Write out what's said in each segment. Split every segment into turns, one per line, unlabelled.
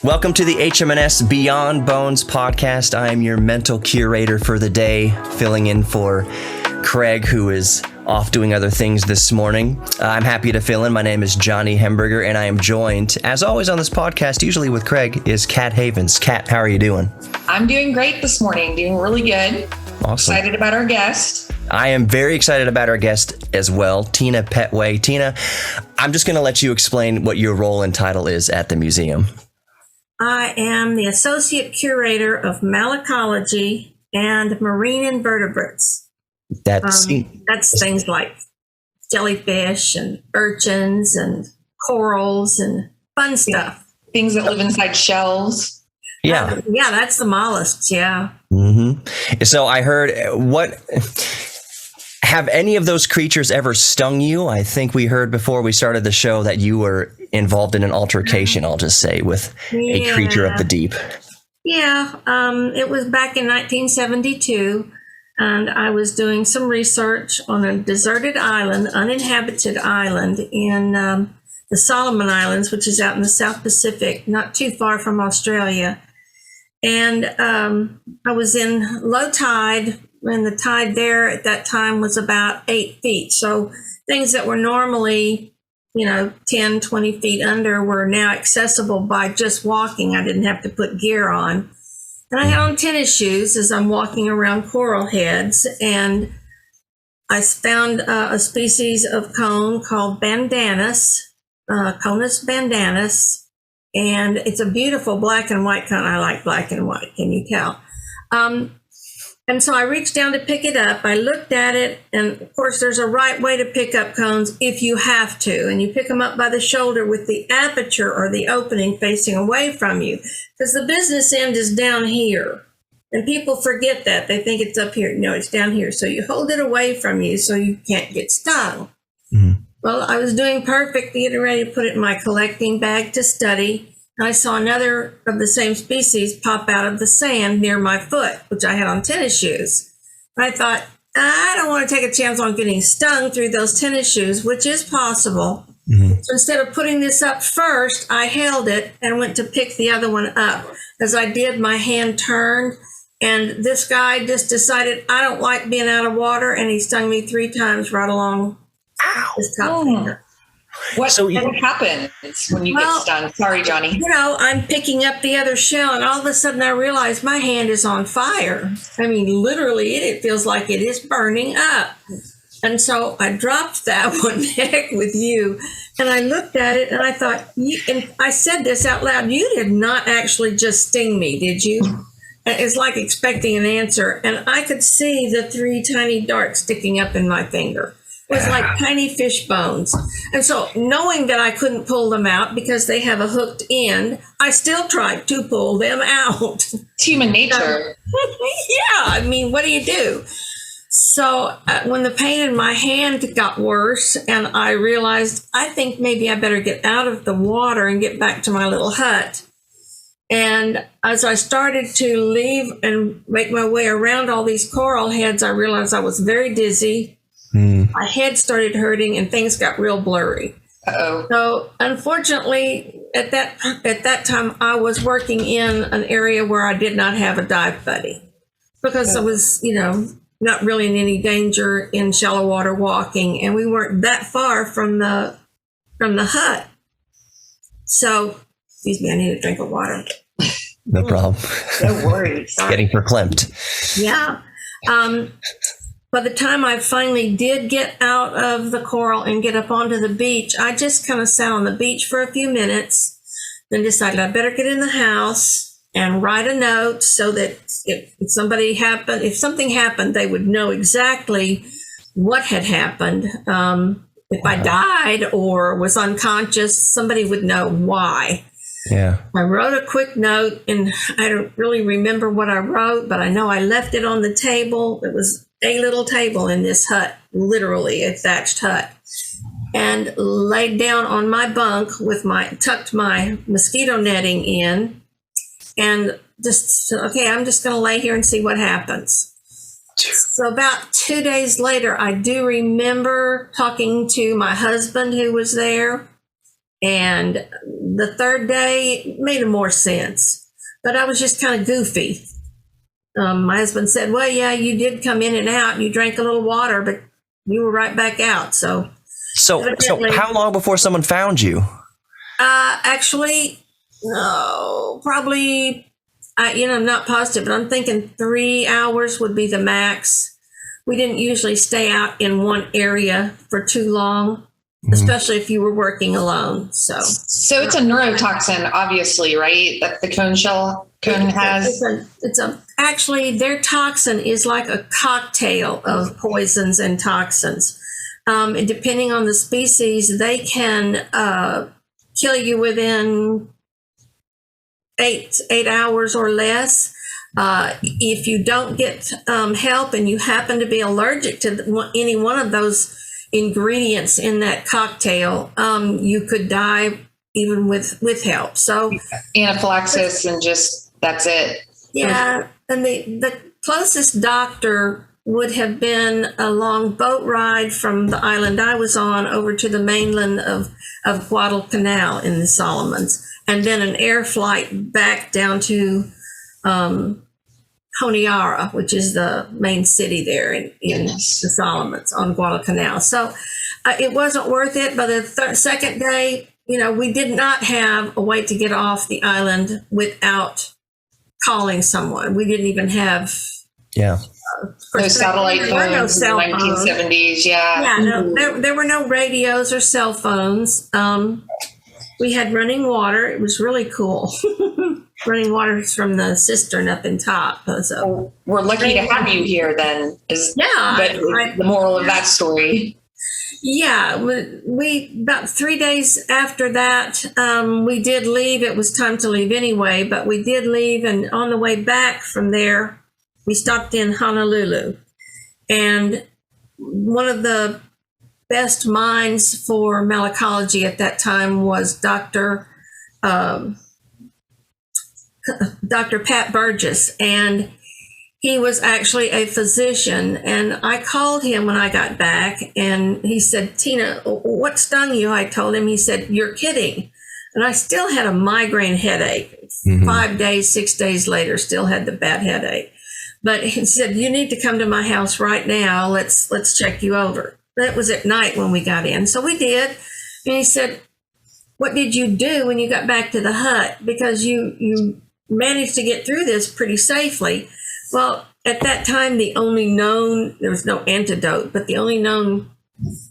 Welcome to the HMNS Beyond Bones Podcast. I am your mental curator for the day, filling in for Craig, who is off doing other things this morning. I'm happy to fill in. My name is Johnny Hemberger, and I am joined, as always on this podcast, usually with Craig, is Kat Havens. Kat, how are you doing?
I'm doing great this morning, doing really good.
Awesome.
Excited about our guest.
I am very excited about our guest as well, Tina Petway. Tina, I'm just going to let you explain what your role and title is at the museum.
I am the Associate Curator of Malacology and Marine Invertebrates. That's things like jellyfish and urchins and corals and fun stuff.
Things that live inside shells.
Yeah.
Yeah, that's the mollusks, yeah.
Mm-hmm. So I heard, have any of those creatures ever stung you? I think we heard before we started the show that you were involved in an altercation, I'll just say, with a creature of the deep.
Yeah, it was back in 1972, and I was doing some research on a deserted island, uninhabited island in the Solomon Islands, which is out in the South Pacific, not too far from Australia. And I was in low tide, and the tide there at that time was about 8 feet. So things that were normally, 10, 20 feet under were now accessible by just walking. I didn't have to put gear on. And I had on tennis shoes as I'm walking around coral heads, and I found a species of cone called bandanus, Conus bandanus, and it's a beautiful black and white cone. I like black and white, can you tell? And so I reached down to pick it up. I looked at it, and of course there's a right way to pick up cones if you have to, and you pick them up by the shoulder with the aperture or the opening facing away from you, because the business end is down here, and people forget that. They think it's up here. No, it's down here. So you hold it away from you so you can't get stung. Mm-hmm. Well, I was doing perfect, getting ready to put it in my collecting bag to study. I saw another of the same species pop out of the sand near my foot, which I had on tennis shoes. I thought, I don't want to take a chance on getting stung through those tennis shoes, which is possible. Mm-hmm. So instead of putting this up first, I held it and went to pick the other one up. As I did, my hand turned, and this guy just decided, I don't like being out of water, and he stung me 3 times right along his top finger.
What happens when you get stung? Sorry, Johnny.
I'm picking up the other shell, and all of a sudden I realize my hand is on fire. I mean, literally, it feels like it is burning up. And so I dropped that one, heck with you. And I looked at it, and I thought, and I said this out loud, you did not actually just sting me, did you? And it's like expecting an answer. And I could see the 3 tiny darts sticking up in my finger. It was like tiny fish bones. And so knowing that I couldn't pull them out because they have a hooked end, I still tried to pull them out.
It's human nature.
Yeah, I mean, what do you do? So when the pain in my hand got worse, and I realized, I think maybe I better get out of the water and get back to my little hut. And as I started to leave and make my way around all these coral heads, I realized I was very dizzy. My head started hurting, and things got real blurry. Uh-oh. So unfortunately, at that time, I was working in an area where I did not have a dive buddy, because I was, not really in any danger in shallow water walking, and we weren't that far from the hut. So, excuse me, I need a drink of water.
No problem.
No worries.
Getting verklempt.
Yeah. By the time I finally did get out of the coral and get up onto the beach, I just kind of sat on the beach for a few minutes, then decided I better get in the house and write a note so that if something happened, they would know exactly what had happened. If I died or was unconscious, somebody would know why.
Yeah. I
wrote a quick note, and I don't really remember what I wrote, but I know I left it on the table. It was a little table in this hut, literally a thatched hut, and laid down on my bunk tucked my mosquito netting in, and just, okay, I'm just going to lay here and see what happens. So about 2 days later, I do remember talking to my husband who was there, And the third day made more sense, but I was just kind of goofy. My husband said, well, yeah, you did come in and out and you drank a little water, but you were right back out. So
how long before someone found you?
Actually, no, probably, I'm not positive, but I'm thinking 3 hours would be the max. We didn't usually stay out in one area for too long, especially if you were working alone. So
it's a neurotoxin, obviously, right? That the cone has.
Actually, their toxin is like a cocktail of poisons and toxins. And depending on the species, they can kill you within 8 hours or less. If you don't get help and you happen to be allergic to any one of those ingredients in that cocktail, you could die even with help. So
anaphylaxis and just that's it.
Yeah, and the closest doctor would have been a long boat ride from the island I was on over to the mainland of Guadalcanal in the Solomons, and then an air flight back down to Honiara, which is the main city there in the Solomons on Guadalcanal. So it wasn't worth it. By the second day, we did not have a way to get off the island without calling someone. We didn't even have
those satellite phones in the 1970s.
There were no radios or cell phones. We had running water. It was really cool. Running water from the cistern up in top. So
we're lucky to have you here then. The moral of that story.
Yeah, we about 3 days after that, we did leave. It was time to leave anyway, but we did leave. And on the way back from there, we stopped in Honolulu. And one of the best minds for malacology at that time was Dr. Pat Burgess. And he was actually a physician, and I called him when I got back, and he said, Tina, what stung you? I told him. He said, you're kidding. And I still had a migraine headache. 5 days, 6 days later, still had the bad headache. But he said, you need to come to my house right now. Let's check you over. That was at night when we got in. So we did. And he said, what did you do when you got back to the hut? Because you managed to get through this pretty safely. Well, at that time, there was no antidote, but the only known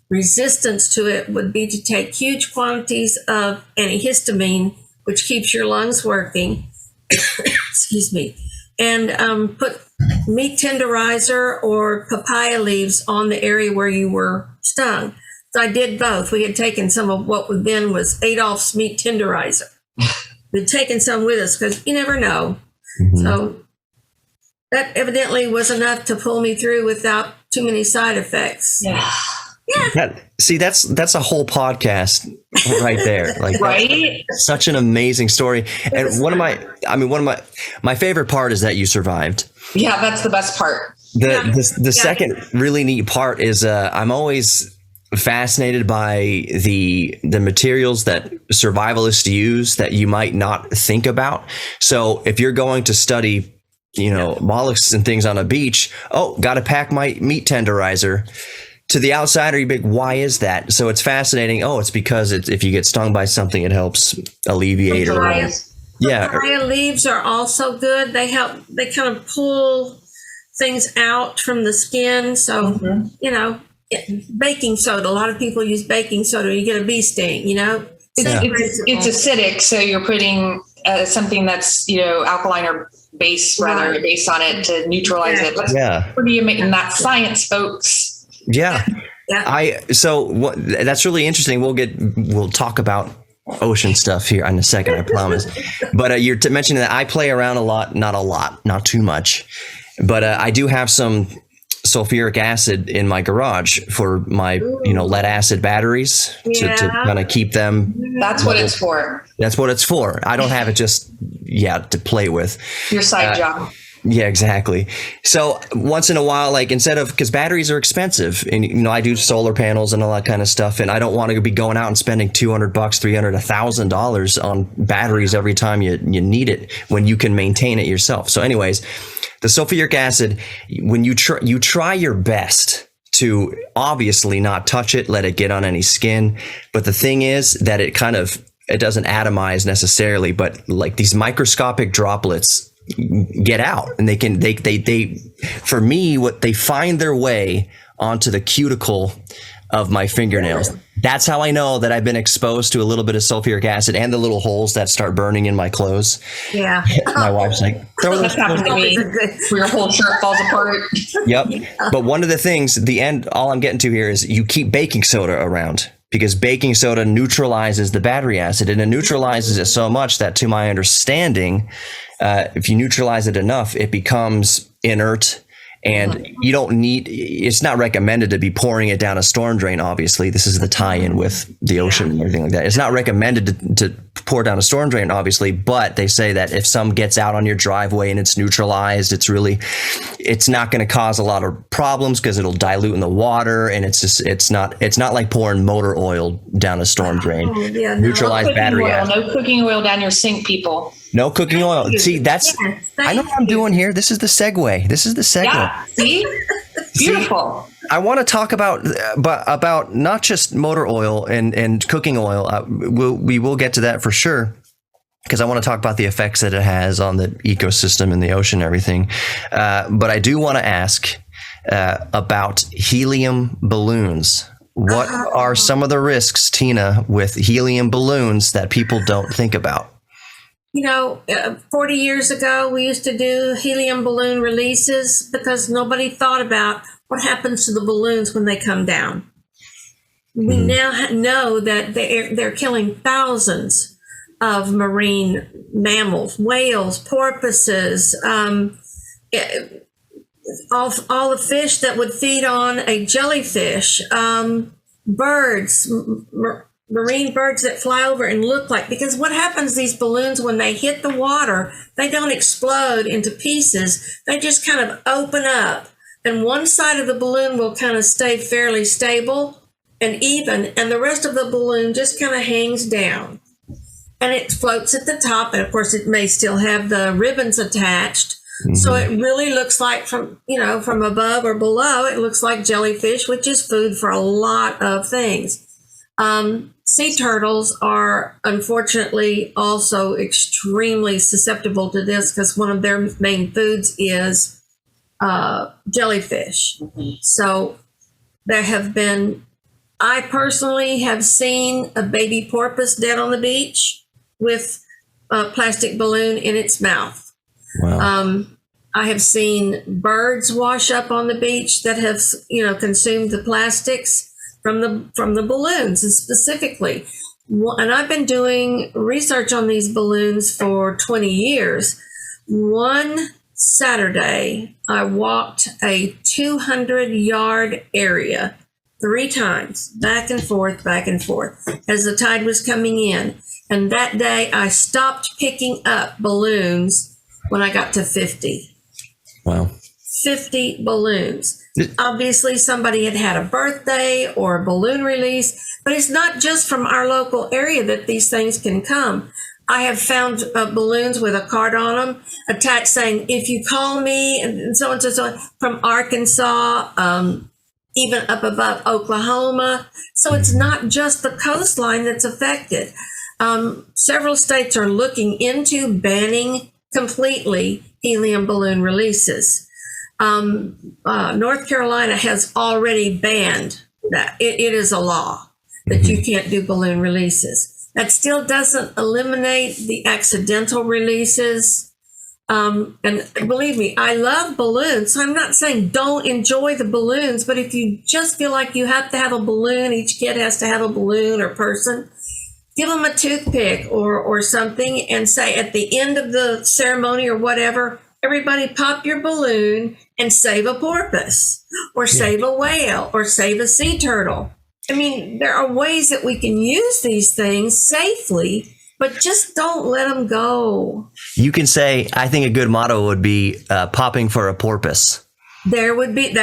resistance to it would be to take huge quantities of antihistamine, which keeps your lungs working, excuse me, and put meat tenderizer or papaya leaves on the area where you were stung. So I did both. We had taken some of what then was Adolph's meat tenderizer. We'd taken some with us because you never know. So that evidently was enough to pull me through without too many side effects.
That's a whole podcast right there. Like,
right?
Such an amazing story. And one of my favorite part is that you survived.
Yeah, that's the best part.
The second really neat part is I'm always fascinated by the materials that survivalists use that you might not think about. So if you're going to study mollusks and things on a beach, got to pack my meat tenderizer. To the outsider, you'd be like, why is that? So it's fascinating. It's because if you get stung by something, it helps alleviate
Papaya leaves are also good. They kind of pull things out from the skin. So, baking soda. A lot of people use baking soda. You get a bee sting,
It's acidic. So you're putting something that's, alkaline or base, rather, base on it to neutralize it. What are you making that science, folks?
Yeah. That's really interesting. We'll talk about ocean stuff here in a second, I promise. But you're mentioning that I play around a lot, not too much, but I do have some sulfuric acid in my garage for my, lead acid batteries to kind of keep them.
That's what it's for.
That's what it's for. I don't have it just to play with.
Your side job.
Yeah, exactly. So once in a while, like because batteries are expensive, and I do solar panels and all that kind of stuff, and I don't want to be going out and spending $200, $300, $1,000 on batteries every time you need it when you can maintain it yourself. So, anyways, the sulfuric acid, when you try your best to obviously not touch it, let it get on any skin, but the thing is that it doesn't atomize necessarily, but like these microscopic droplets get out, and they for me, what they find their way onto the cuticle of my fingernails. That's how I know that I've been exposed to a little bit of sulfuric acid, and the little holes that start burning in my clothes.
Yeah.
My wife's like, throw those.
That's happened to me where your whole shirt falls apart.
Yep. But one of the things, all I'm getting to here is you keep baking soda around, because baking soda neutralizes the battery acid, and it neutralizes it so much that, to my understanding, if you neutralize it enough, it becomes inert, and you don't it's not recommended to be pouring it down a storm drain. Obviously, this is the tie-in with the ocean and everything like that. It's not recommended to pour down a storm drain, obviously, but they say that if some gets out on your driveway and it's neutralized, it's not going to cause a lot of problems, because it'll dilute in the water, and it's not like pouring motor oil down a storm drain. Neutralized battery acid.
No cooking oil down your sink, people.
No cooking oil. See, I know what I'm doing here. This is the segue.
Yeah, see? Beautiful.
I want to talk about not just motor oil and cooking oil. We will get to that for sure, because I want to talk about the effects that it has on the ecosystem and the ocean and everything. But I do want to ask about helium balloons. What are some of the risks, Tina, with helium balloons that people don't think about?
40 years ago, we used to do helium balloon releases because nobody thought about what happens to the balloons when they come down. We now know that they're killing thousands of marine mammals, whales, porpoises, all the fish that would feed on a jellyfish, birds, marine birds that fly over and look like, because what happens, these balloons, when they hit the water, they don't explode into pieces. They just kind of open up, and one side of the balloon will kind of stay fairly stable and even, and the rest of the balloon just kind of hangs down, and it floats at the top. And of course, it may still have the ribbons attached. So it really looks like from above or below, it looks like jellyfish, which is food for a lot of things. Sea turtles are unfortunately also extremely susceptible to this, because one of their main foods is jellyfish. So I personally have seen a baby porpoise dead on the beach with a plastic balloon in its mouth.
Wow.
I have seen birds wash up on the beach that have, consumed the plastics from the balloons, and specifically. And I've been doing research on these balloons for 20 years. One Saturday, I walked a 200-yard area 3 times, back and forth, as the tide was coming in. And that day, I stopped picking up balloons when I got to 50.
Wow.
50 balloons. Obviously, somebody had a birthday or a balloon release, but it's not just from our local area that these things can come. I have found balloons with a card on them attached saying, "If you call me," and so on, so on, from Arkansas, even up above Oklahoma. So it's not just the coastline that's affected. Several states are looking into banning completely helium balloon releases. North Carolina has already banned that. It is a law that you can't do balloon releases. That still doesn't eliminate the accidental releases. And believe me, I love balloons. So I'm not saying don't enjoy the balloons, but if you just feel like you have to have a balloon, each kid has to have a balloon or person, give them a toothpick or something, and say at the end of the ceremony or whatever, everybody pop your balloon and save a porpoise or save a whale or save a sea turtle. I mean, there are ways that we can use these things safely But just don't let them go.
You can say, I think a good motto would be popping for a porpoise.
That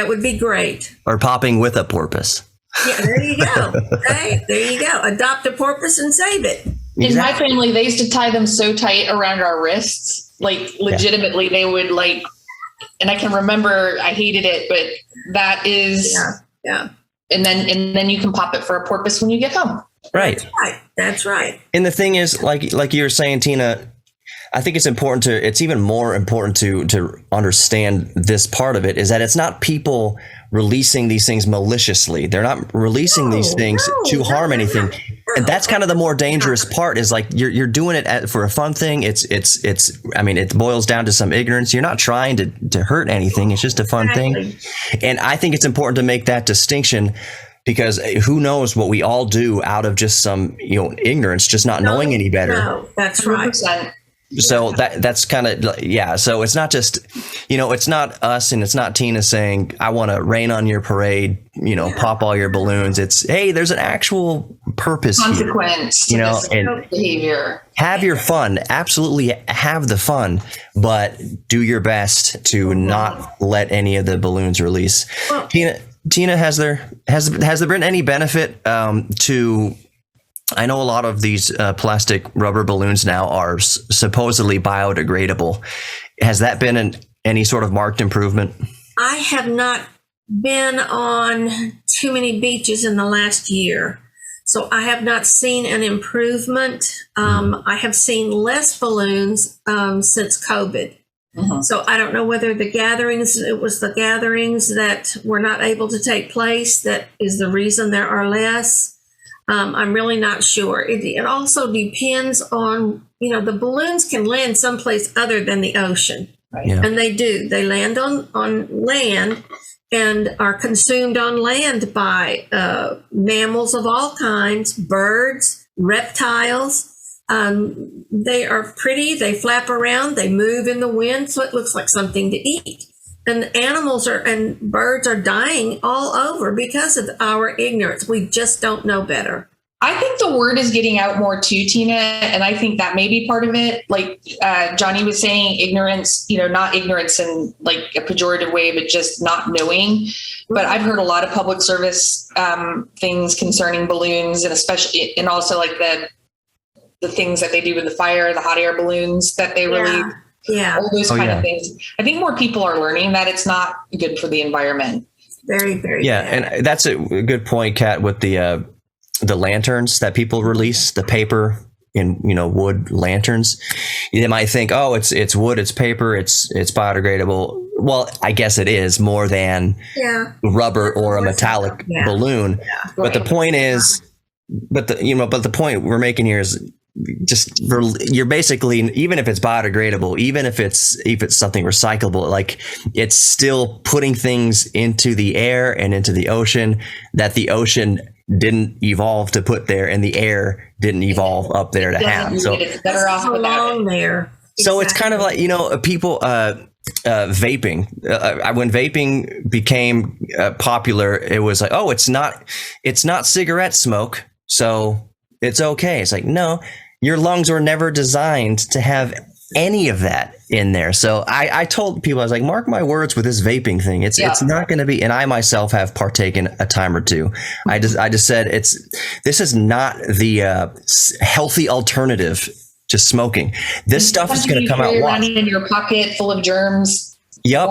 would be great.
Or popping with a porpoise.
Yeah, there you go. Hey, there you go. Adopt a porpoise and save it.
In my family, they used to tie them so tight around our wrists, like legitimately they would like, and I can remember I hated it, but that is,
yeah.
And then you can pop it for a porpoise when you get home.
Right.
That's right.
And the thing is, like you were saying, Tina, I think it's even more important to understand this part of it, is that it's not people releasing these things maliciously. They're not releasing these things to harm anything. And that's kind of the more dangerous part, is like you're doing it for a fun thing. I mean, it boils down to some ignorance. You're not trying to hurt anything. It's just a fun thing. And I think it's important to make that distinction, because who knows what we all do out of just some, ignorance, just not knowing any better.
No, that's right.
100%.
So that's kind of, so it's not just, it's not us and it's not Tina saying, I want to rain on your parade, pop all your balloons. It's, hey, there's an actual purpose
consequence
here,
and behavior.
Have your fun. Absolutely have the fun, but do your best to not let any of the balloons release. Well, Tina, has there been any benefit to, I know a lot of these plastic rubber balloons now are supposedly biodegradable. Has that been any sort of marked improvement?
I have not been on too many beaches in the last year, so I have not seen an improvement. I have seen less balloons since COVID. Mm-hmm. So I don't know whether it was the gatherings that were not able to take place that is the reason there are less. I'm really not sure. It also depends on, the balloons can land someplace other than the ocean. Right. Yeah. And they do. They land on land and are consumed on land by mammals of all kinds, birds, reptiles. They are pretty. They flap around. They move in the wind, so it looks like something to eat. And animals and birds are dying all over because of our ignorance. We just don't know better.
I think the word is getting out more too, Tina, and I think that may be part of it. Like Johnny was saying, ignorance, not ignorance in like a pejorative way, but just not knowing. But I've heard a lot of public service things concerning balloons, and especially, and also like the things that they do with the fire, the hot air balloons that they release.
Yeah.
All those kind of things. I think more people are learning that it's not good for the environment.
Very, very bad.
And that's a good point, Kat, with the lanterns that people release, the paper in, wood lanterns. You might think, oh, it's wood, it's paper, it's biodegradable. Well, I guess it is more than rubber or a metallic balloon. Yeah. But the point is, but the point we're making here is, you're basically, even if it's biodegradable, even if it's something recyclable, like it's still putting things into the air and into the ocean that the ocean didn't evolve to put there and the air didn't evolve up there to have. So
it's better off without it.
There.
So it's kind of like, people vaping. When vaping became popular, it was like, oh, it's not cigarette smoke, so it's okay. It's like, no. Your lungs were never designed to have any of that in there. So I told people, I was like, mark my words with this vaping thing. It's not going to be, and I myself have partaken a time or two. I just said this is not the healthy alternative to smoking. This stuff is going to come out
in your pocket full of germs.
Yep.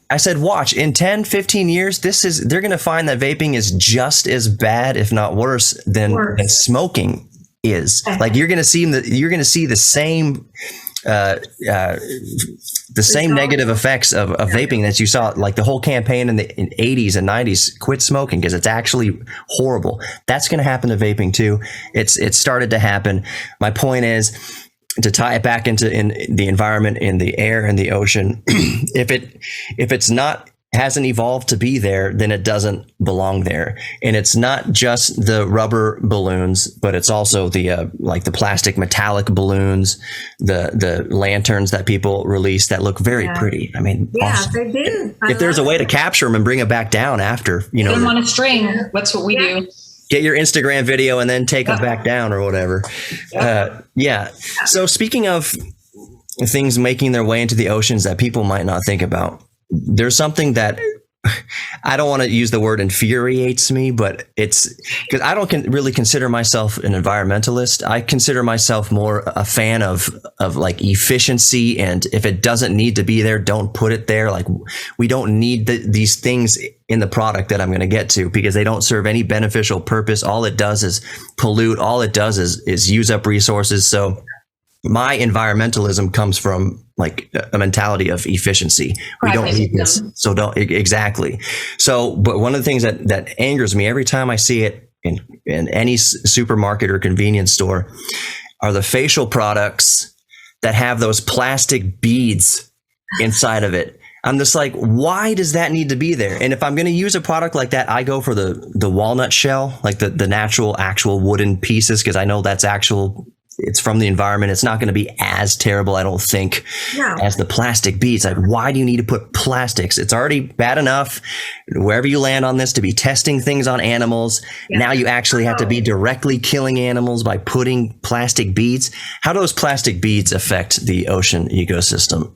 I said, watch, in 10, 15 years, they're going to find that vaping is just as bad, if not worse than smoking is. Like you're going to see the same, negative effects of vaping that you saw, like the whole campaign in the 80s and 90s, quit smoking, because it's actually horrible. That's going to happen to vaping too. It's started to happen. My point is, to tie it back into the environment, in the air and the ocean, if it's not, hasn't evolved to be there, then it doesn't belong there. And it's not just the rubber balloons, but it's also the like the plastic metallic balloons, the lanterns that people release that look very pretty. I mean,
awesome. They do.
If there's a way to capture them and bring it back down after,
Put them on a string. That's what we do.
get your Instagram video and then take them back down or whatever. Yeah. So speaking of things making their way into the oceans that people might not think about, there's something that I don't want to use the word infuriates me, but it's because I don't really consider myself an environmentalist. I consider myself more a fan of like efficiency. And if it doesn't need to be there, don't put it there. Like we don't need these things in the product that I'm going to get to because they don't serve any beneficial purpose. All it does is pollute. All it does is use up resources. So my environmentalism comes from like a mentality of efficiency. We don't need this. So don't exactly. So, but one of the things that angers me every time I see it in any supermarket or convenience store are the facial products that have those plastic beads inside of it. I'm just like, why does that need to be there? And if I'm going to use a product like that, I go for the walnut shell, like the natural, actual wooden pieces, because I know that's it's from the environment. It's not going to be as terrible, I don't think, as the plastic beads. Like, why do you need to put plastics? It's already bad enough wherever you land on this to be testing things on animals. Yeah. Now you actually have to be directly killing animals by putting plastic beads. How do those plastic beads affect the ocean ecosystem?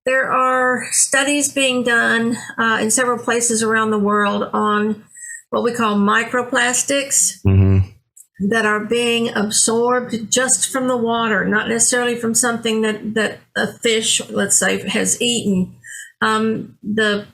There are studies being done in several places around the world on what we call microplastics. Mm-hmm. That are being absorbed just from the water, not necessarily from something that a fish, let's say, has eaten. The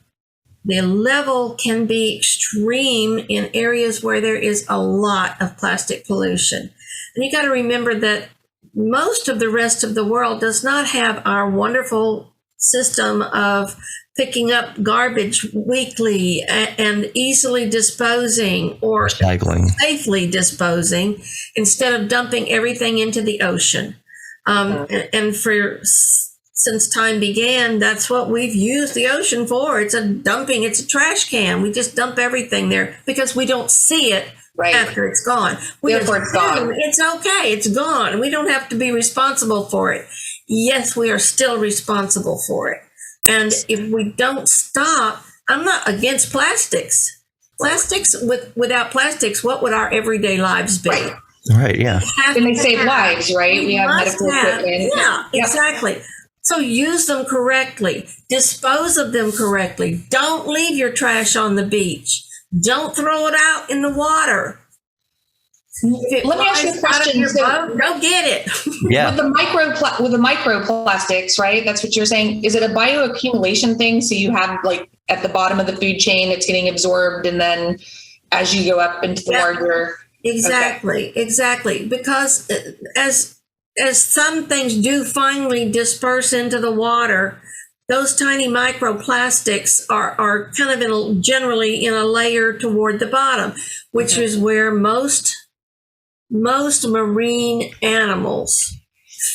level can be extreme in areas where there is a lot of plastic pollution. And you got to remember that most of the rest of the world does not have our wonderful system of picking up garbage weekly and easily disposing or
recycling,
safely disposing, instead of dumping everything into the ocean. And since time began, that's what we've used the ocean for. It's a trash can. We just dump everything there because we don't see it after it's gone.
It's gone.
It's okay. It's gone. We don't have to be responsible for it. Yes, we are still responsible for it. And if we don't stop, I'm not against plastics. Without plastics, what would our everyday lives be?
Right, yeah.
And they save lives, right? We have medical equipment.
Yeah, exactly. So use them correctly. Dispose of them correctly. Don't leave your trash on the beach. Don't throw it out in the water.
Let me ask you a question.
Go get it.
Yeah.
With the microplastics, right? That's what you're saying. Is it a bioaccumulation thing? So you have like at the bottom of the food chain, it's getting absorbed, and then as you go up into the larger.
Exactly. Because as some things do finally disperse into the water, those tiny microplastics are kind of generally in a layer toward the bottom, which is where most marine animals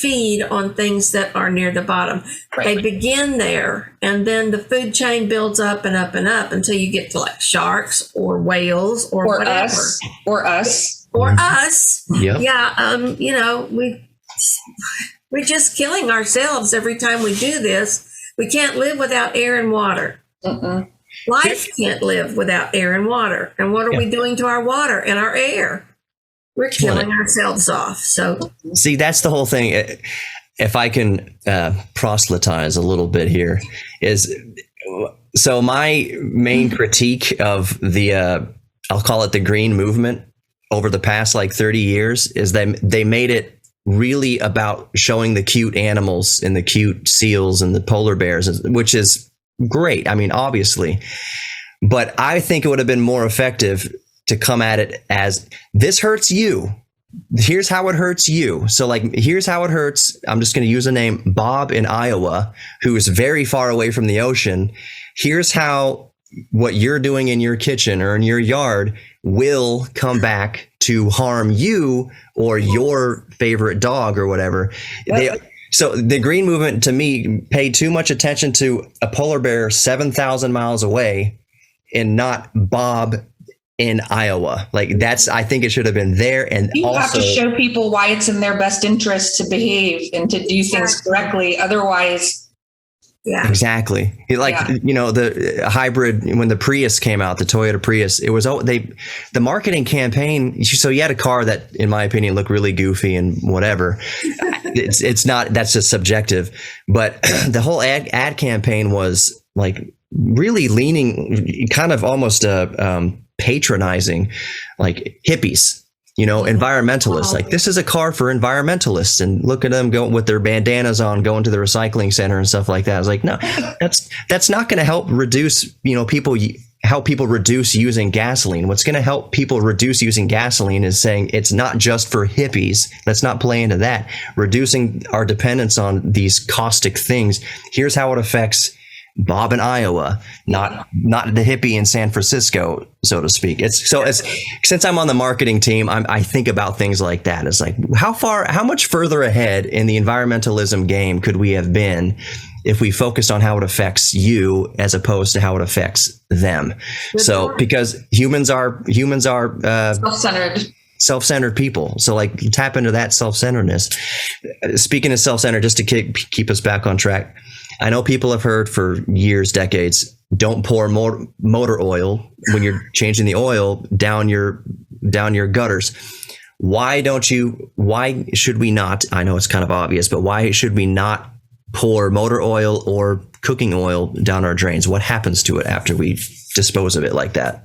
feed on things that are near the bottom. Right. They begin there, and then the food chain builds up and up and up until you get to like sharks or whales or whatever.
Us.
Yep.
Yeah. We're just killing ourselves every time we do this. We can't live without air and water. Life can't live without air and water. And what are we doing to our water and our air? We're killing ourselves off. So
see, that's the whole thing. If I can proselytize a little bit here, so my main critique of the I'll call it the green movement over the past like 30 years is they made it really about showing the cute animals and the cute seals and the polar bears, which is great. I mean, obviously, but I think it would have been more effective to come at it as this hurts you. Here's how it hurts you. So like, here's how it hurts. I'm just going to use a name, Bob in Iowa, who is very far away from the ocean. Here's how what you're doing in your kitchen or in your yard will come back to harm you or your favorite dog or whatever. So the green movement to me paid too much attention to a polar bear 7,000 miles away and not Bob in Iowa. Like I think it should have been there. And
you
also
have to show people why it's in their best interest to behave and to do things correctly. Otherwise,
Yeah.
Exactly. The hybrid, when the Prius came out, the Toyota Prius, it was the marketing campaign. So you had a car that, in my opinion, looked really goofy and whatever. It's not, that's just subjective. But the whole ad campaign was like really leaning kind of almost patronizing, like hippies. Environmentalists, like this is a car for environmentalists, and look at them going with their bandanas on, going to the recycling center and stuff like that. I was like, no, that's not going to help reduce, help people reduce using gasoline. What's going to help people reduce using gasoline is saying it's not just for hippies. Let's not play into that. Reducing our dependence on these caustic things. Here's how it affects Bob in Iowa, not the hippie in San Francisco, so to speak. Since I'm on the marketing team, I think about things like that. It's like, how much further ahead in the environmentalism game could we have been if we focused on how it affects you as opposed to how it affects them? Because humans are self-centered people. So like tap into that self-centeredness. Speaking of self-centered, just to keep us back on track, I know people have heard for years, decades, don't pour motor oil when you're changing the oil down your gutters. Why should we not? I know it's kind of obvious, but why should we not pour motor oil or cooking oil down our drains? What happens to it after we dispose of it like that?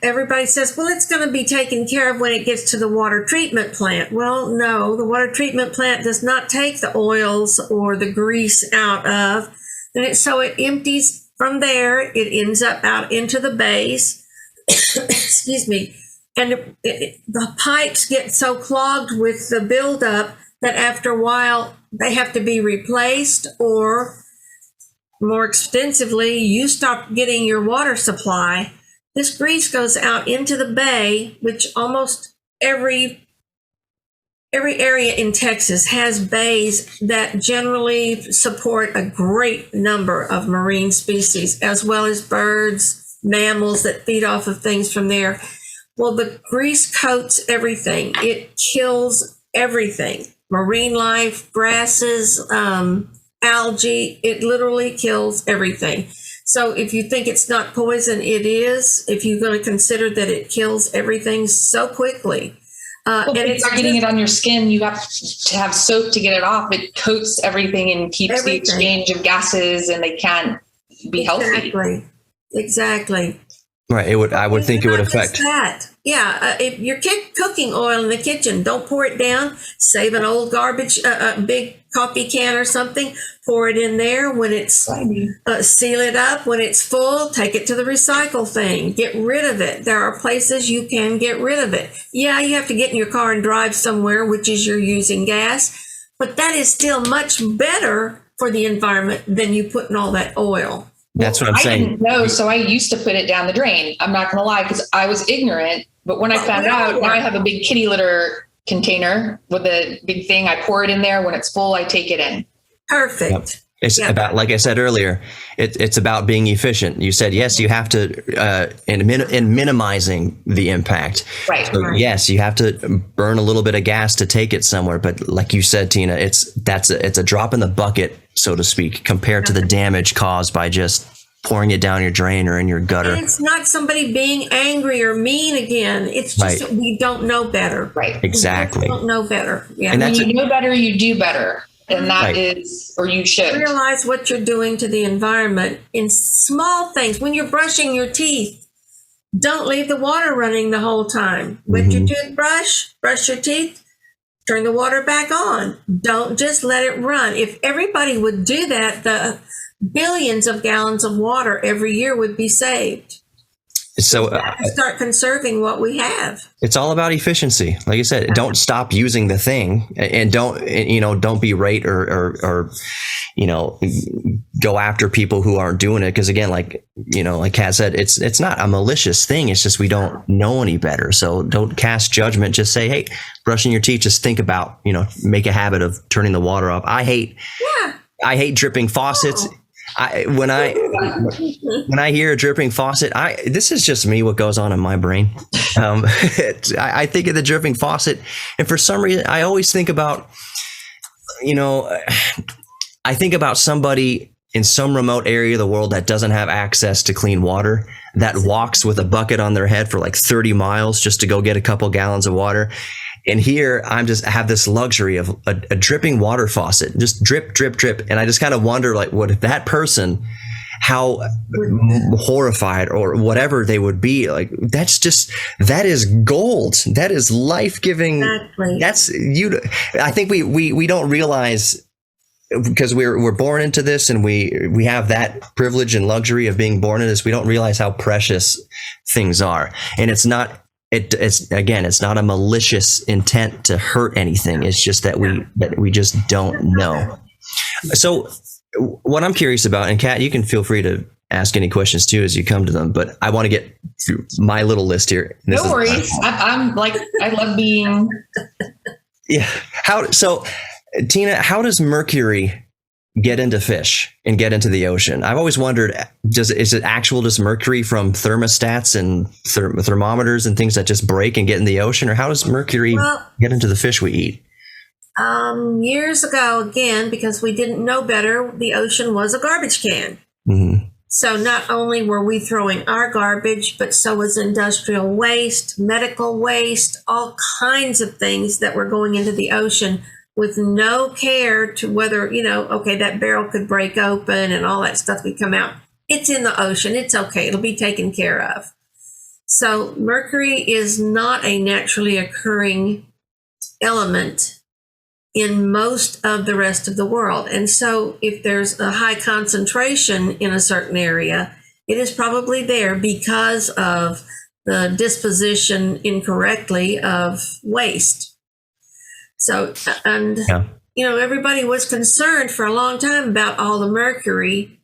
Everybody says, well, it's going to be taken care of when it gets to the water treatment plant. Well, no, the water treatment plant does not take the oils or the grease out of, and so it empties from there. It ends up out into the bays. Excuse me. And the pipes get so clogged with the buildup that after a while they have to be replaced, or more extensively, you stop getting your water supply. This grease goes out into the bay, which almost every area in Texas has bays that generally support a great number of marine species, as well as birds, mammals that feed off of things from there. Well, the grease coats everything. It kills everything. Marine life, grasses, algae, it literally kills everything. So if you think it's not poison, it is. If you're going to consider that it kills everything so quickly.
And if you're getting it on your skin, you have to have soap to get it off. It coats everything and keeps the exchange of gases, and they can't be healthy.
Exactly.
Right. I would think it would affect
that. Yeah. If you're cooking oil in the kitchen, don't pour it down. Save an old garbage, a big coffee can or something. Pour it in there when it's seal it up. When it's full, take it to the recycle thing. Get rid of it. There are places you can get rid of it. Yeah, you have to get in your car and drive somewhere, which is you're using gas. But that is still much better for the environment than you putting all that oil.
That's what I'm saying.
I didn't know, so I used to put it down the drain. I'm not going to lie, because I was ignorant. But when I found out, now I have a big kitty litter container with a big thing. I pour it in there. When it's full, I take it in.
Perfect.
Yep. It's about, like I said earlier, it's about being efficient. You said, yes, you have to, in minimizing the impact.
Right.
So, yes, you have to burn a little bit of gas to take it somewhere. But like you said, Tina, it's a drop in the bucket, so to speak, compared to the damage caused by just pouring it down your drain or in your gutter.
And it's not somebody being angry or mean again. It's just that we don't know better.
Right.
Exactly.
We don't know better. Yeah.
And when you know better, you do better. And that is, or you should
realize what you're doing to the environment in small things. When you're brushing your teeth, don't leave the water running the whole time. Wet your toothbrush, brush your teeth, turn the water back on. Don't just let it run. If everybody would do that, the billions of gallons of water every year would be saved.
So
start conserving what we have.
It's all about efficiency. Like I said, don't stop using the thing, and don't berate or go after people who aren't doing it. Because again, like Kat said, it's not a malicious thing. It's just we don't know any better. So don't cast judgment. Just say, hey, brushing your teeth, just think about, make a habit of turning the water off. I hate dripping faucets. When I hear a dripping faucet, this is just me, what goes on in my brain. I think of the dripping faucet, and for some reason, I always think about, I think about somebody in some remote area of the world that doesn't have access to clean water, that walks with a bucket on their head for like 30 miles just to go get a couple gallons of water. And here I have this luxury of a dripping water faucet, just drip, drip, drip. And I just kind of wonder, like, what if that person, how horrified or whatever they would be, like, that is gold. That is life-giving. Exactly. I think we don't realize, because we're born into this and we have that privilege and luxury of being born into this, we don't realize how precious things are. And it's not a malicious intent to hurt anything. It's just that we just don't know. So what I'm curious about, and Kat, you can feel free to ask any questions too as you come to them, but I want to get through my little list here.
No worries. I'm like, I love being.
Yeah. Tina, how does mercury get into fish and get into the ocean? I've always wondered, is it actual just mercury from thermostats and thermometers and things that just break and get in the ocean? Or how does mercury get into the fish we eat?
Years ago, again, because we didn't know better, the ocean was a garbage can.
Mm-hmm.
So not only were we throwing our garbage, but so was industrial waste, medical waste, all kinds of things that were going into the ocean with no care to whether, that barrel could break open and all that stuff could come out. It's in the ocean. It's okay. It'll be taken care of. So mercury is not a naturally occurring element in most of the rest of the world. And so if there's a high concentration in a certain area, it is probably there because of the disposition incorrectly of waste. So, and, everybody was concerned for a long time about all the mercury.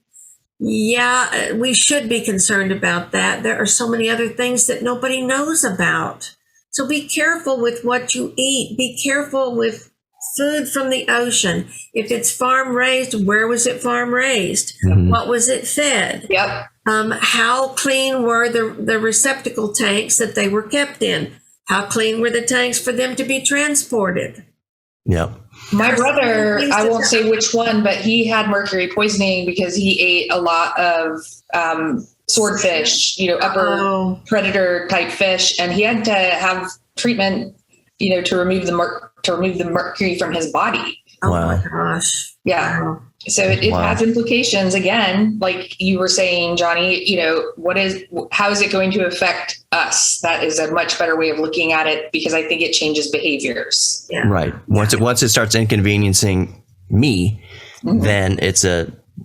Yeah, we should be concerned about that. There are so many other things that nobody knows about. So be careful with what you eat. Be careful with food from the ocean. If it's farm raised, where was it farm raised? Mm-hmm. What was it fed?
Yep.
How clean were the receptacle tanks that they were kept in? How clean were the tanks for them to be transported?
Yep.
My brother, I won't say which one, but he had mercury poisoning because he ate a lot of swordfish, upper predator type fish, and he had to have treatment, to remove the mercury from his body.
Oh my gosh.
Yeah. Wow. So it has implications, again, like you were saying, Johnny, how is it going to affect us? That is a much better way of looking at it, because I think it changes behaviors.
Yeah. Right. Once it starts inconveniencing me, mm-hmm. then it's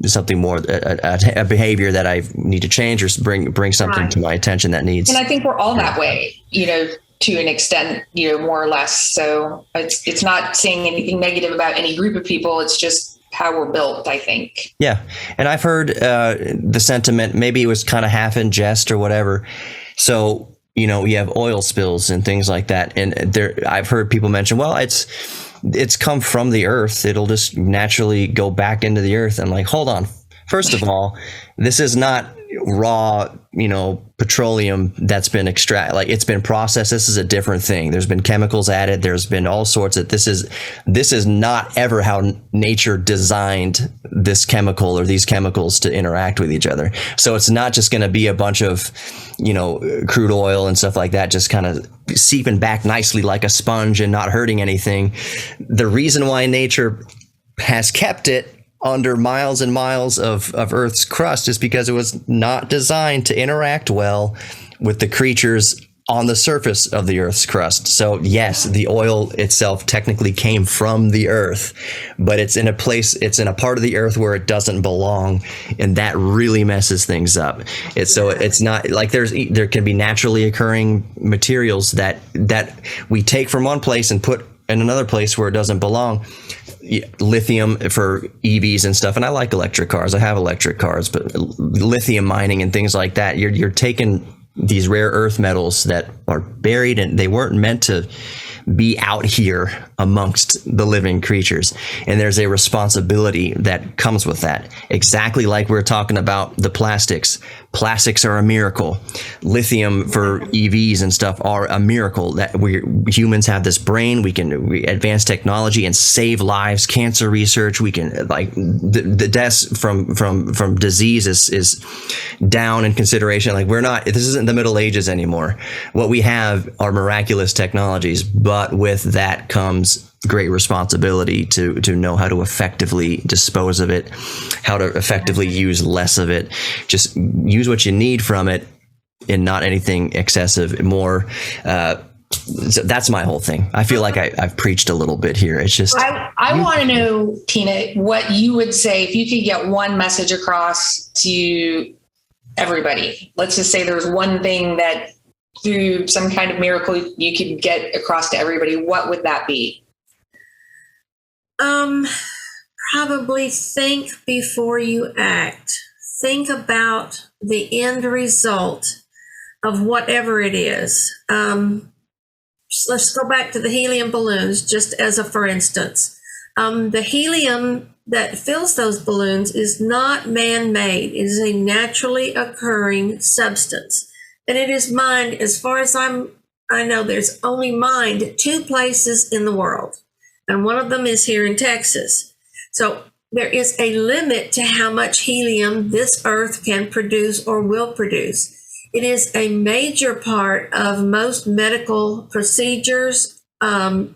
something more, a behavior that I need to change or bring something to my attention that needs.
And I think we're all that way, to an extent, more or less. So it's not saying anything negative about any group of people. It's just how we're built, I think. Yeah.
And I've heard the sentiment, maybe it was kind of half in jest or whatever. So, you have oil spills and things like that. And I've heard people mention, well, it's come from the earth. It'll just naturally go back into the earth. And like, hold on. First of all, this is not raw, petroleum that's been extracted. Like, it's been processed. This is a different thing. There's been chemicals added. There's been all sorts of, this is not ever how nature designed this chemical or these chemicals to interact with each other. So it's not just going to be a bunch of, crude oil and stuff like that, just kind of seeping back nicely like a sponge and not hurting anything. The reason why nature has kept it under miles and miles of Earth's crust is because it was not designed to interact well with the creatures on the surface of the Earth's crust. So yes, the oil itself technically came from the Earth, but it's in a part of the Earth where it doesn't belong, and that really messes things up. It's not like there can be naturally occurring materials that we take from one place and put in another place where it doesn't belong. Lithium for EVs and stuff, and I like electric cars. I have electric cars, but lithium mining and things like that, you're taking these rare earth metals that are buried and they weren't meant to be out here amongst the living creatures. And there's a responsibility that comes with that. Exactly like we're talking about the plastics. Plastics are a miracle. Lithium for EVs and stuff are a miracle. That humans have this brain. We advance technology and save lives. Cancer research. We can, like, the deaths from disease is down in consideration. Like, this isn't the Middle Ages anymore. What we have are miraculous technologies, but with that comes great responsibility to know how to effectively dispose of it, how to effectively use less of it. Just use what you need from it and not anything excessive. More, so that's my whole thing. I feel like I've preached a little bit here. It's just,
I want to know, Tina, what you would say if you could get one message across to everybody. Let's just say there's one thing that through some kind of miracle you could get across to everybody. What would that be?
Probably think before you act. Think about the end result of whatever it is. Let's go back to the helium balloons, just as a for instance. The helium that fills those balloons is not man-made. It is a naturally occurring substance. And it is mined, as far as I know, there's only mined 2 places in the world. And one of them is here in Texas. So there is a limit to how much helium this earth can produce or will produce. It is a major part of most medical procedures. And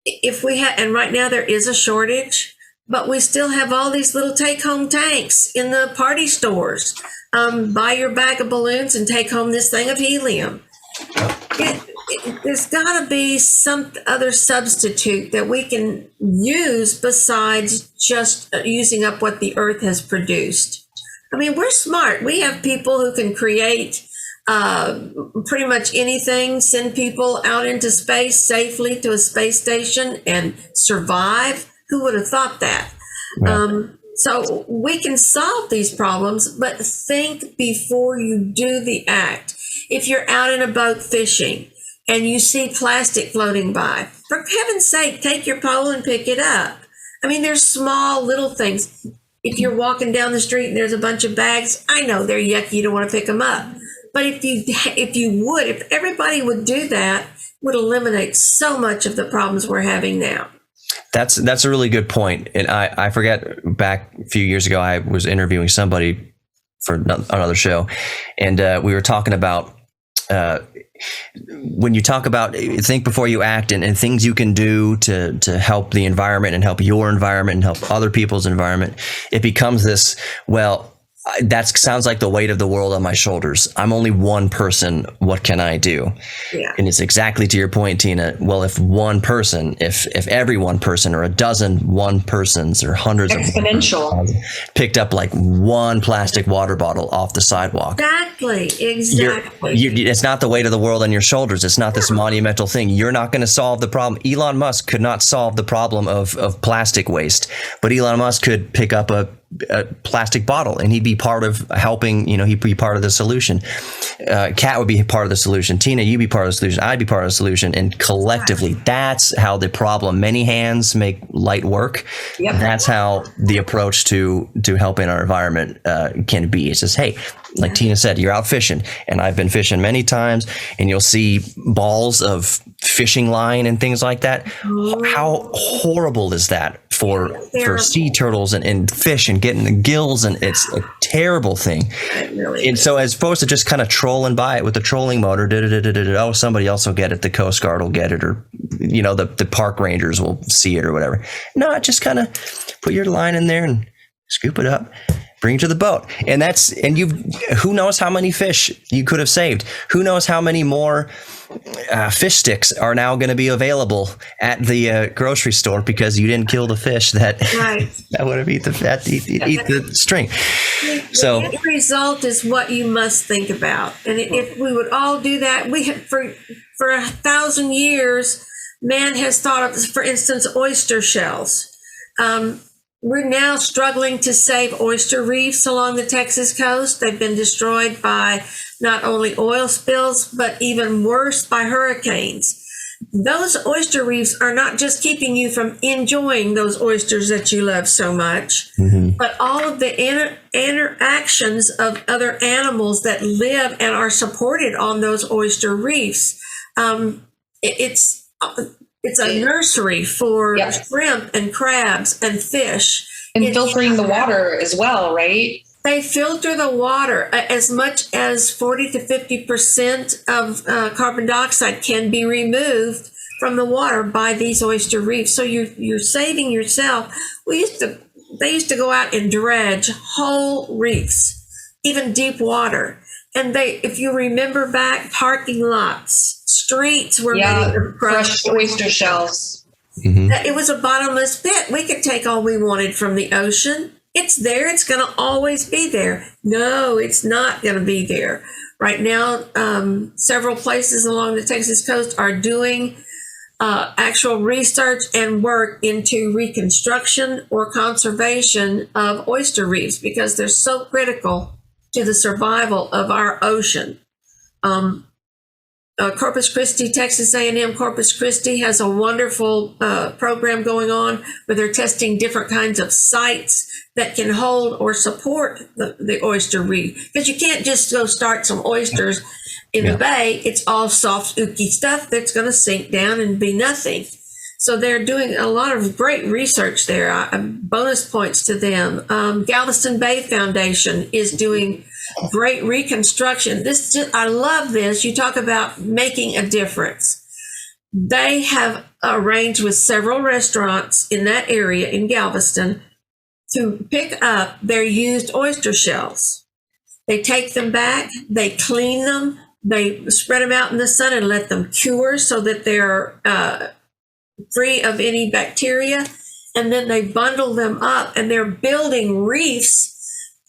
right now there is a shortage, but we still have all these little take-home tanks in the party stores. Buy your bag of balloons and take home this thing of helium. There's got to be some other substitute that we can use besides just using up what the earth has produced. I mean, we're smart. We have people who can create pretty much anything, send people out into space safely to a space station and survive. Who would have thought that? Yeah. So we can solve these problems, but think before you do the act. If you're out in a boat fishing and you see plastic floating by, for heaven's sake, take your pole and pick it up. I mean, there's small little things. If you're walking down the street and there's a bunch of bags, I know they're yucky, you don't want to pick them up. But if everybody would do that, would eliminate so much of the problems we're having now.
That's a really good point. And I forget, back a few years ago, I was interviewing somebody for another show, and we were talking about when you talk about think before you act and things you can do to help the environment and help your environment and help other people's environment, it becomes this, well, that sounds like the weight of the world on my shoulders. I'm only one person. What can I do? Yeah. And it's exactly to your point, Tina. Well, if one person, if every one person or a dozen one persons or hundreds
exponential
picked up like one plastic water bottle off the sidewalk.
Exactly.
It's not the weight of the world on your shoulders. It's not this monumental thing. You're not going to solve the problem. Elon Musk could not solve the problem of plastic waste, but Elon Musk could pick up a plastic bottle and he'd be part of helping, he'd be part of the solution. Kat would be part of the solution. Tina, you'd be part of the solution. I'd be part of the solution. And collectively, that's how the problem, many hands make light work. Yep. That's how the approach to helping our environment can be. It's just, hey, like Tina said, you're out fishing, and I've been fishing many times, and you'll see balls of fishing line and things like that. How horrible is that for sea turtles and fish and getting the gills? And it's a terrible thing. Really and so as opposed to just kind of trolling by it with the trolling motor, oh, somebody else will get it. The Coast Guard will get it, or, the park rangers will see it or whatever. No, just kind of put your line in there and scoop it up. Bring it to the boat. And who knows how many fish you could have saved? Who knows how many more fish sticks are now going to be available at the grocery store because you didn't kill the fish that would have eat the string. So
the end result is what you must think about. And if we would all do that, for 1,000 years, man has thought of, for instance, oyster shells. We're now struggling to save oyster reefs along the Texas coast. They've been destroyed by not only oil spills, but even worse, by hurricanes. those oyster reefs are not just keeping you from enjoying those oysters that you love so much, but all of the interactions of other animals that live and are supported on those oyster reefs. It's a nursery for shrimp and crabs and fish.
And filtering the water as well, right?
They filter the water. As much as 40 to 50% of carbon dioxide can be removed from the water by these oyster reefs. So you're saving yourself. They used to go out and dredge whole reefs, even deep water. And if you remember back, parking lots, streets were made of crushed oyster shells. It was a bottomless pit. We could take all we wanted from the ocean. It's there. It's going to always be there. No, it's not going to be there. Right now, several places along the Texas coast are doing actual research and work into reconstruction or conservation of oyster reefs because they're so critical to the survival of our ocean. Corpus Christi, Texas A&M Corpus Christi has a wonderful program going on where they're testing different kinds of sites that can hold or support the oyster reef. Because you can't just go start some oysters in the bay. It's all soft, ooky stuff that's going to sink down and be nothing. So they're doing a lot of great research there. Bonus points to them. Galveston Bay Foundation is doing great reconstruction. I love this. You talk about making a difference. They have arranged with several restaurants in that area in Galveston to pick up their used oyster shells. They take them back, they clean them, they spread them out in the sun and let them cure so that they're free of any bacteria. And then they bundle them up and they're building reefs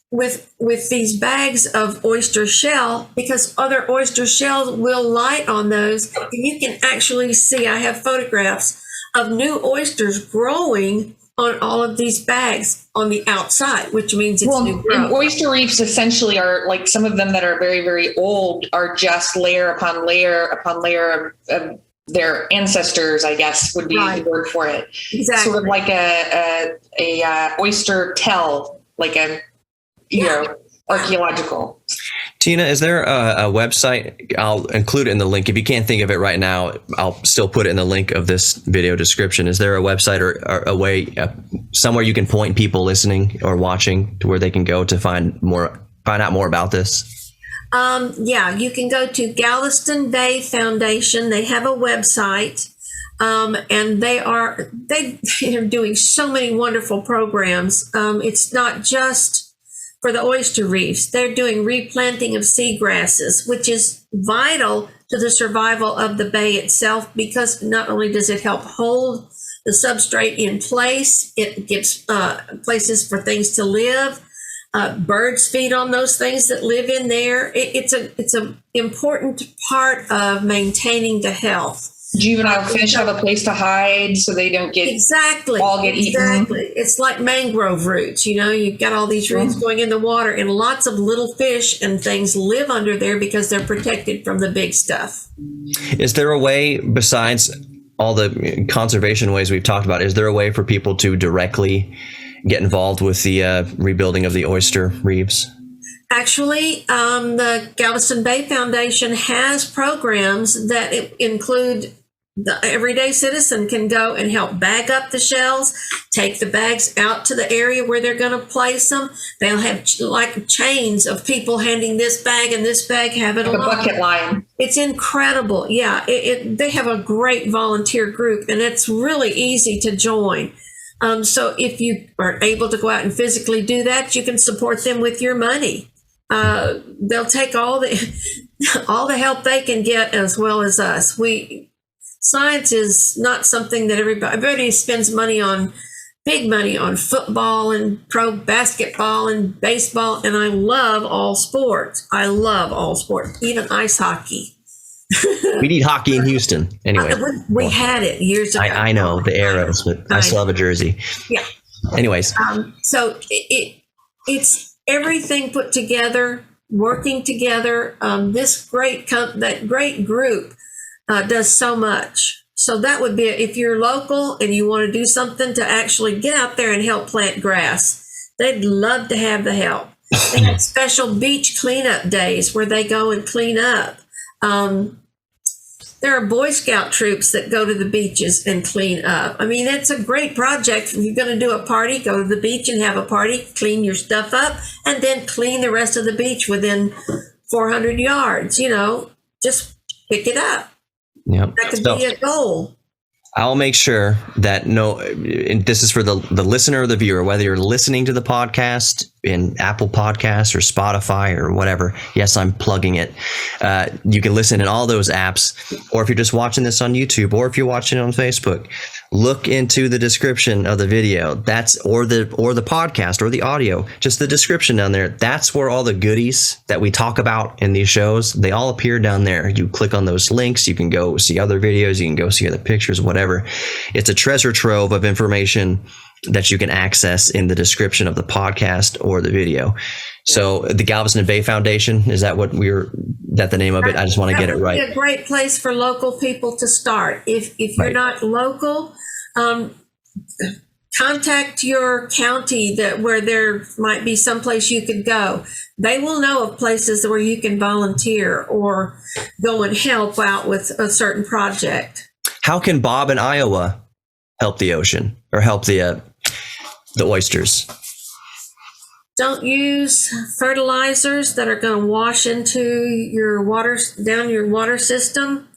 with these bags of oyster shell because other oyster shells will light on those. And you can actually see, I have photographs of new oysters growing on all of these bags on the outside, which means it's new growth.
And oyster reefs essentially are like some of them that are very, very old are just layer upon layer upon layer of their ancestors, I guess would be the word for it.
Exactly.
Sort of like a oyster tell, like a archaeological.
Tina, is there a website? I'll include it in the link. If you can't think of it right now, I'll still put it in the link of this video description. Is there a website or a way, somewhere you can point people listening or watching to where they can go to find out more about this?
You can go to Galveston Bay Foundation. They have a website, and they're doing so many wonderful programs. It's not just for the oyster reefs. They're doing replanting of seagrasses, which is vital to the survival of the bay itself, because not only does it help hold the substrate in place, it gives places for things to live. Birds feed on those things that live in there. It's an important part of maintaining the health.
Juvenile fish have a place to hide so they don't get all get eaten.
Exactly. It's like mangrove roots. You've got all these roots going in the water, and lots of little fish and things live under there because they're protected from the big stuff.
Is there a way, besides all the conservation ways we've talked about, is there a way for people to directly get involved with the rebuilding of the oyster reefs?
Actually, the Galveston Bay Foundation has programs that include the everyday citizen can go and help bag up the shells, take the bags out to the area where they're going to place them. They'll have like chains of people handing this bag and this bag, have it along.
The bucket line.
It's incredible. Yeah, they have a great volunteer group, and it's really easy to join. So if you are able to go out and physically do that, you can support them with your money. They'll take all the help they can get, as well as us. Science is not something that everybody spends big money on football and pro basketball and baseball, and I love all sports. Even ice hockey.
We need hockey in Houston. Anyway,
we had it years ago.
I know the Arrows, but I still have a jersey.
Yeah.
Anyways,
so it's everything put together, working together. That great group does so much. So that would be, if you're local and you want to do something to actually get out there and help plant grass, they'd love to have the help. They have special beach cleanup days where they go and clean up. There are Boy Scout troops that go to the beaches and clean up. I mean, it's a great project. If you're going to do a party, go to the beach and have a party, clean your stuff up, and then clean the rest of the beach within 400 yards. Just pick it up.
Yep.
That could be a goal.
I'll make sure that and this is for the listener or the viewer, whether you're listening to the podcast in Apple Podcasts or Spotify or whatever. Yes, I'm plugging it. You can listen in all those apps, or if you're just watching this on YouTube, or if you're watching it on Facebook, look into the description of the video. Or the podcast or the audio, just the description down there. That's where all the goodies that we talk about in these shows, they all appear down there. You click on those links, you can go see other videos, you can go see other pictures, whatever. It's a treasure trove of information that you can access in the description of the podcast or the video. So the Galveston Bay Foundation, is that that the name of it? I just want to get it right.
That would be a great place for local people to start. If you're not local, contact your county where there might be someplace you could go. They will know of places where you can volunteer or go and help out with a certain project.
How can Bob in Iowa help the ocean or help the oysters?
Don't use fertilizers that are going to wash into your water, down your water system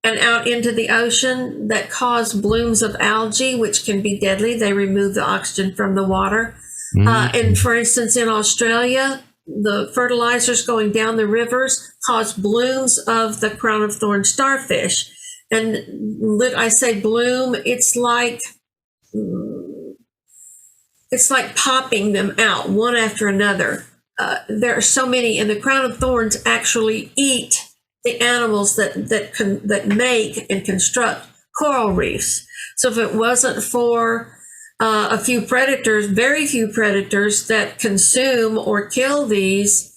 and out into the ocean, that cause blooms of algae, which can be deadly. They remove the oxygen from the water. And for instance, in Australia, the fertilizers going down the rivers cause blooms of the crown of thorn starfish. And I say bloom, it's like popping them out one after another. There are so many, and the crown of thorns actually eat the animals that make and construct coral reefs. So if it wasn't for a few predators, very few predators that consume or kill these,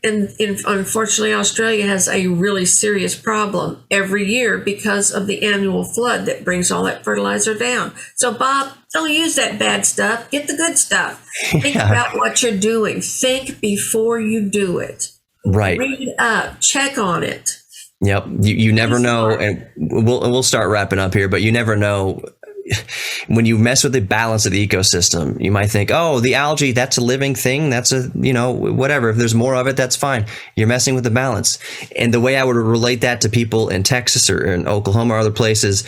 unfortunately, Australia has a really serious problem every year because of the annual flood that brings all that fertilizer down. So, Bob, don't use that bad stuff. Get the good stuff. Think about what you're doing. Think before you do it.
Right.
Read up. Check on it.
Yep. You never know, and we'll start wrapping up here, but you never know. When you mess with the balance of the ecosystem, you might think, oh, the algae, that's a living thing. That's whatever. If there's more of it, that's fine. You're messing with the balance. And the way I would relate that to people in Texas or in Oklahoma or other places,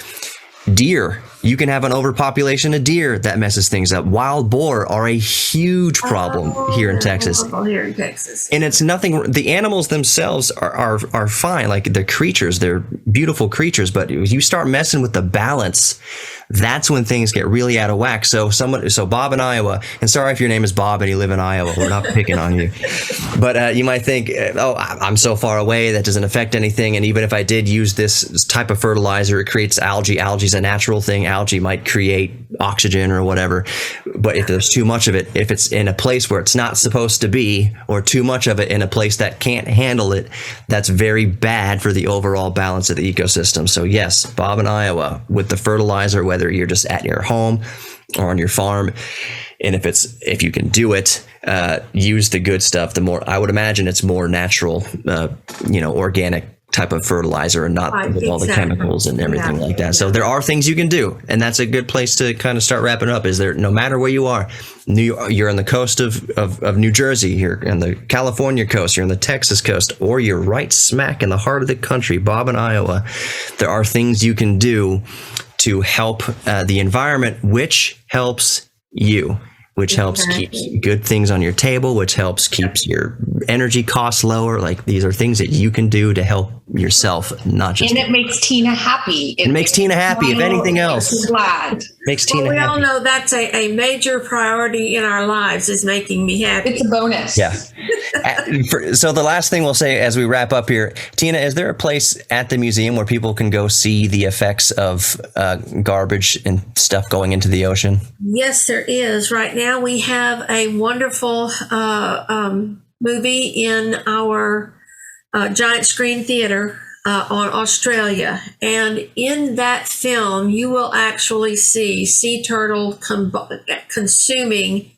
deer, you can have an overpopulation of deer that messes things up. Wild boar are a huge problem here in Texas. And it's nothing, the animals themselves are fine. Like they're creatures, they're beautiful creatures. But if you start messing with the balance, that's when things get really out of whack. So Bob in Iowa, and sorry if your name is Bob and you live in Iowa, we're not picking on you. But you might think, oh, I'm so far away, that doesn't affect anything. And even if I did use this type of fertilizer, it creates algae. Algae is a natural thing. Algae might create oxygen or whatever. But if there's too much of it, if it's in a place where it's not supposed to be, or too much of it in a place that can't handle it, that's very bad for the overall balance of the ecosystem. So yes, Bob in Iowa, with the fertilizer, whether you're just at your home or on your farm, and if you can do it, use the good stuff. The more, I would imagine, it's more natural, organic type of fertilizer, and not with all the chemicals and everything like that. So there are things you can do, and that's a good place to kind of start wrapping up. Is there, no matter where you are, you're on the coast of New Jersey, you're on the California coast, you're on the Texas coast, or you're right smack in the heart of the country, Bob in Iowa, there are things you can do to help the environment, which helps you, which helps keep good things on your table, which helps keeps your energy costs lower. Like, these are things that you can do to help yourself, not just.
And it makes Tina happy.
It makes Tina happy, if anything else.
Glad.
Makes Tina happy.
We all know that's a major priority in our lives, is making me happy.
It's a bonus.
Yeah. So the last thing we'll say as we wrap up here, Tina, is there a place at the museum where people can go see the effects of garbage and stuff going into the ocean?
Yes, there is. Right now we have a wonderful movie in our giant screen theater on Australia. And in that film, you will actually see sea turtle consuming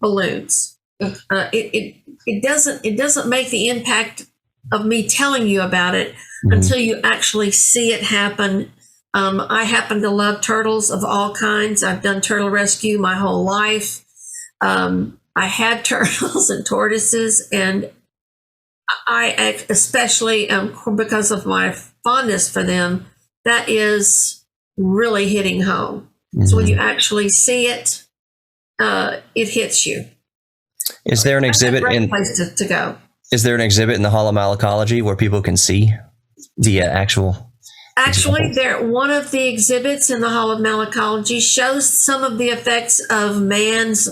balloons. It doesn't make the impact of me telling you about it until you actually see it happen. I happen to love turtles of all kinds. I've done turtle rescue my whole life. I had turtles and tortoises, and I especially, because of my fondness for them, that is really hitting home. So when you actually see it, it hits you.
Is there an exhibit
place to go?
Is there an exhibit in the Hall of Malacology where people can see the actual?
Actually, one of the exhibits in the Hall of Malacology shows some of the effects of man's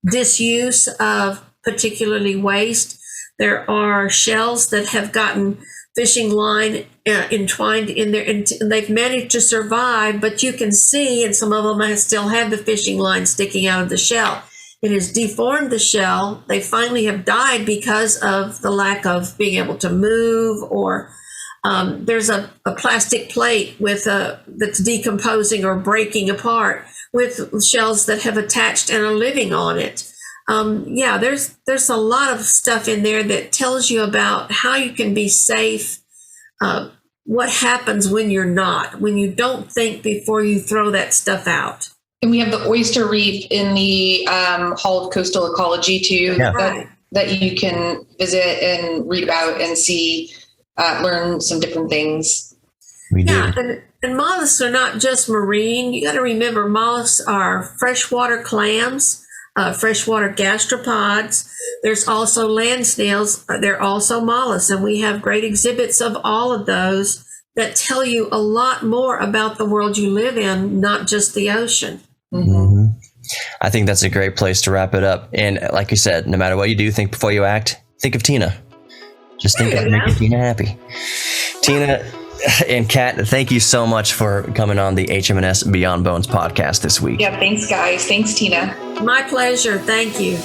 disuse of particularly waste. There are shells that have gotten fishing line entwined in there, and they've managed to survive, but you can see, and some of them still have the fishing line sticking out of the shell. It has deformed the shell. They finally have died because of the lack of being able to move, or there's a plastic plate with that's decomposing or breaking apart with shells that have attached and are living on it. There's a lot of stuff in there that tells you about how you can be safe, what happens when you're not, when you don't think before you throw that stuff out.
And we have the oyster reef in the Hall of Coastal Ecology too, that you can visit and read about and see, learn some different things.
We do.
Yeah, and mollusks are not just marine. You got to remember, mollusks are freshwater clams, freshwater gastropods. There's also land snails. They're also mollusks, and we have great exhibits of all of those that tell you a lot more about the world you live in, not just the ocean.
Mm-hmm. I think that's a great place to wrap it up. And like you said, no matter what you do, think before you act. Think of Tina. Just think of making Tina happy. Tina and Kat, thank you so much for coming on the HMNS Beyond Bones podcast this week.
Yeah, thanks, guys. Thanks, Tina.
My pleasure. Thank you.